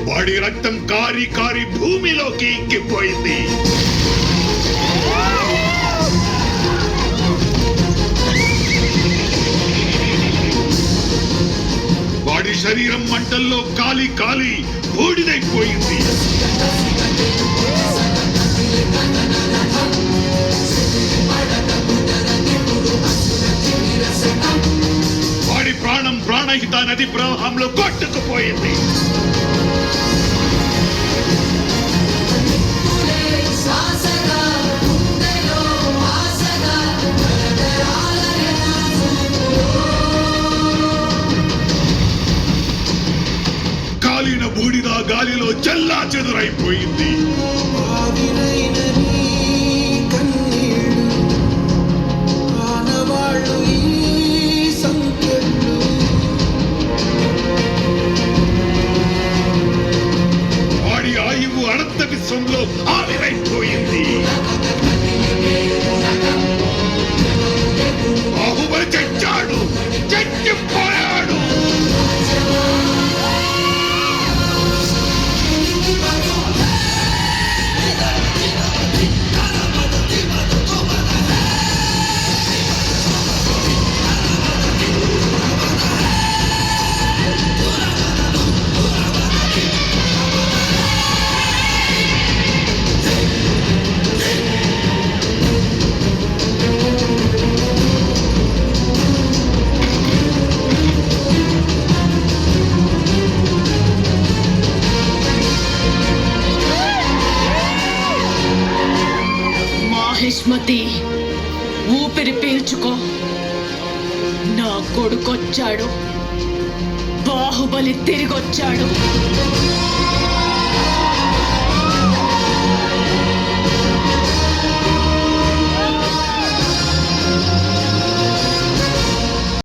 వాడి రక్తం కారి కారి భూమిలోకి ఇంకిపోయింది. వాడి శరీరం మంటల్లో కాలి కాలి బూడిదైపోయింది. వాడి ప్రాణం ప్రాణహిత నది ప్రవాహంలో కొట్టుకుపోయింది. కాలిన బూడిద గాలిలో చెల్లా చెదురైపోయింది. వాడి ఆయువు అనంత విశ్వంలో ఆవిరైపోయింది. బాహుబలి చచ్చాడు, చచ్చిపోయాడు. మాహిష్మతి, ఊపిరి పీల్చుకో. నా కొడుకొచ్చాడు, బాహుబలి తిరిగొచ్చాడు.